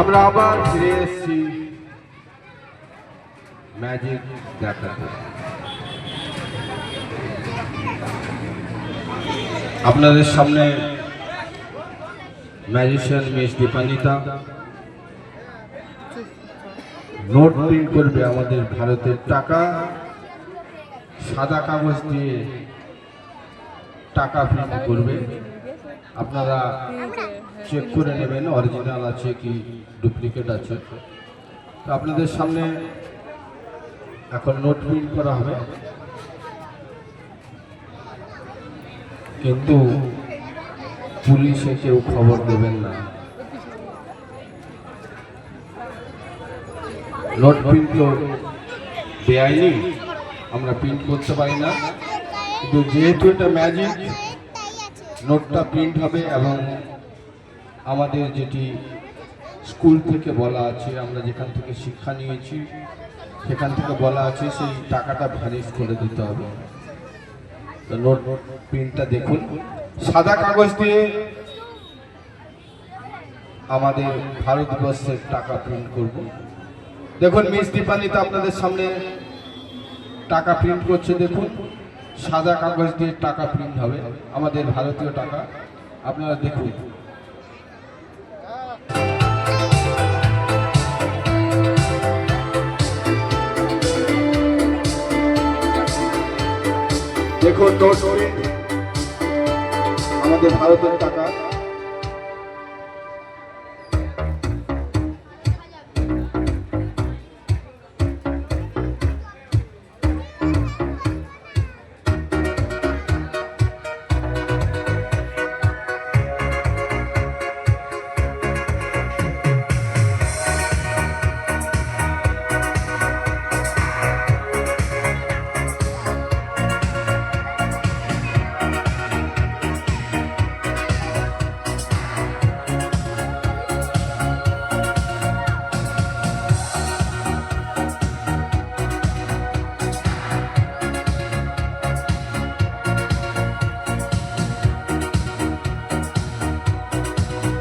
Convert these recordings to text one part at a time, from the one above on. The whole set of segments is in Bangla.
আমরা আবার ফিরে এসেছি ম্যাজিক দেখাতে। আপনাদের সামনে magician miss Dipanwita note print করবে আমাদের ভারতের টাকা। সাদা কাগজ দিয়ে টাকা প্রিন্ট করবে। আপনারা চেক করে নেবেন অরিজিনাল আছে কি ডুপ্লিকেট আছে। তো আপনাদের সামনে এখন নোট প্রিন্ট করা হবে, কিন্তু পুলিশে কেউ খবর দেবেন না। নোট প্রিন্ট তো বেআইনি, আমরা প্রিন্ট করতে পারি না, কিন্তু যেহেতু এটা ম্যাজিক, নোটটা প্রিন্ট হবে এবং আমাদের যেটি স্কুল থেকে বলা আছে, আমরা যেখান থেকে শিক্ষা নিয়েছি সেখান থেকে বলা আছে সেই টাকাটা ভ্যানিশ করে দিতে হবে। তো নোট প্রিন্টটা দেখুন, সাদা কাগজ দিয়ে আমাদের ভারতবর্ষের টাকা প্রিন্ট করব। দেখুন মিস দীপান্বিতা আপনাদের সামনে টাকা প্রিন্ট করছে। দেখুন সাদা কাগজ দিয়ে টাকা প্রিন্ট হবে, আমাদের ভারতীয় টাকা। আপনারা দেখুন। দেখুন নোট প্রিন্ট আমাদের ভারতের টাকা।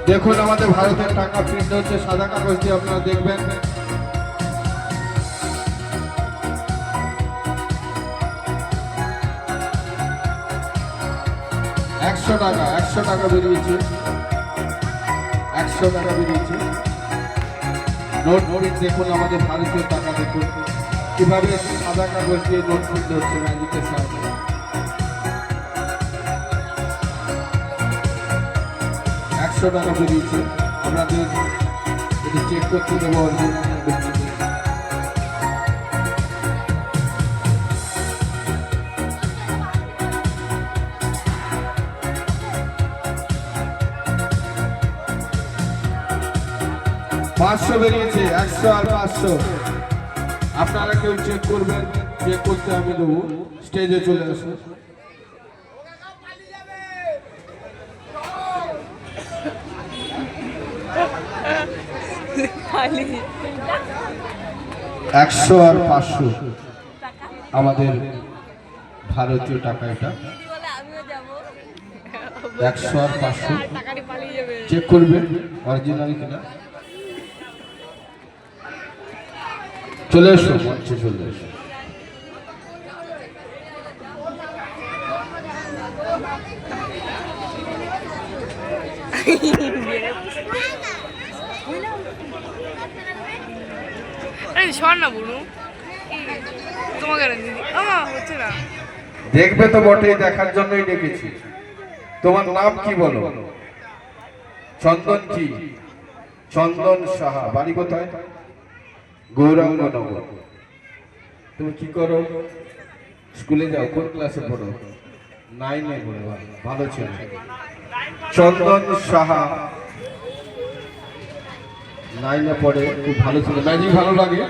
দেখুন আমাদের ভারতের টাকা প্রিন্ট হচ্ছে সাদা কাগজ দিয়ে। আপনারা দেখবেন টাকা 100 টাকা বেরিয়েছে, 100 টাকা বেরিয়েছে। নোট প্রিন্ট দেখুন আমাদের ভারতীয় টাকা। দেখুন কিভাবে সাদা কাগজ দিয়ে নোট প্রিন্ট হচ্ছে ম্যাজিকের সাহায্যে। 100 টাকা বেরিয়েছে। আপনাদের এটি চেক করতে দেবো অরিজিনাল। 500 বেরিয়েছে, 100 আর 500। আপনারা কেউ চেক করবেন, চেক করতে আমি দেবো। স্টেজে চলে আসুন। একশো আর 500 আমাদের ভারতীয় টাকা। এটা 100 আর 500 চেক করবেন অরিজিনাল কিনা। চলে এসো মঞ্চে, চলে এসো। দেখবে তো বটেই, দেখার জন্যই ডেকেছি। তোমার নাম কি বলো? চন্দন কি? চন্দন সাহা। বাড়ি কোথায়? গৌরাঙ্গনগর। তুমি কি করো? স্কুলে যাও? কোন ক্লাসে পড়ো? 9-এ পড়ো। ভালো ছেলে। চন্দন সাহা 9-এ পড়ে, খুব ভালো ছেলে। ম্যাজিক ভালো লাগে,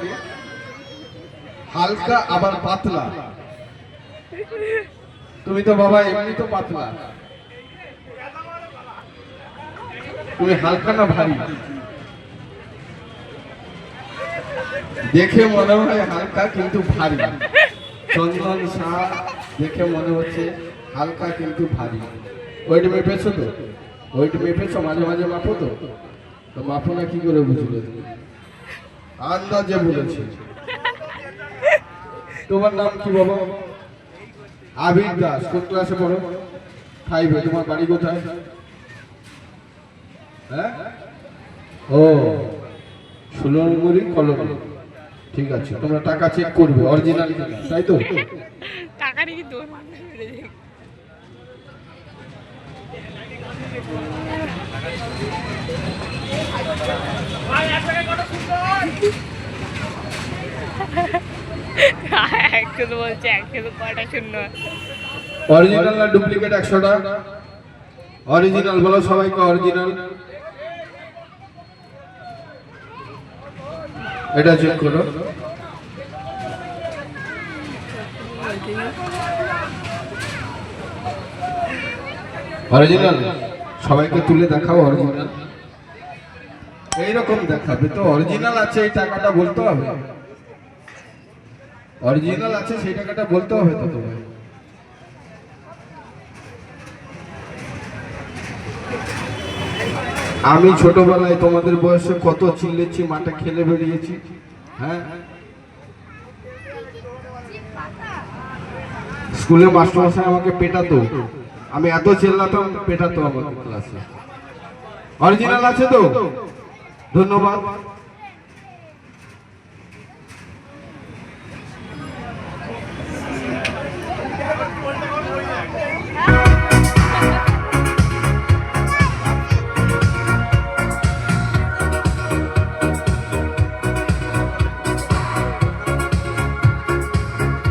হালকা আবার পাতলা। তুমি তো বাবা এমনি তো পাতলা, তুমি হালকা না ভারী? দেখে মনে হয় হালকা কিন্তু ভারী। চন্দন সাহা দেখে মনে হচ্ছে হালকা কিন্তু ভারী। ওয়েট মেপেছো তো? ওয়েট মেপেছো? মাঝে মাঝে মাপো তো? তো মাফনা কি করে বুঝলে? আন্দাজে বলেছে। তোমার নাম কি বাবা? আবির দাস। কোন ক্লাসে পড়ো? 5-এ। তোমার বাড়ি কোথায়? হ্যাঁ, ও 16 নম্বরই কলোনি। ঠিক আছে, তোমরা টাকা চেক করবে অরিজিনাল কিনা, তাই তো? টাকা নাকি তোর মানুষ মেরে দেখ। একশো তো বলছে, 100 তো কয়টা শূন্য? অরিজিনাল না ডুপ্লিকেট 100টা? অরিজিনাল বলো সবাইকে, অরিজিনাল। এটা চেক করো। অরিজিনাল সবাইকে তুলে দেখাও। অরিজিনাল এইরকম দেখাবে তো। অরিজিনাল আছে এই টাকাটা বলতে হবে। অরিজিনাল আছে সেই টাকাটা বলতে হবে তো তোমায়। আমি ছোটবেলায় তোমাদের বয়সে কত চিল্লেছি, মাঠে খেলে বেরিয়েছি। হ্যাঁ, স্কুলে মাস্টারমশাই আমাকে পেটাতো, আমি এত চিল্লাতাম, পেটাতো আমাকে ক্লাসে। অরিজিনাল আছে তো? ধন্যবাদ।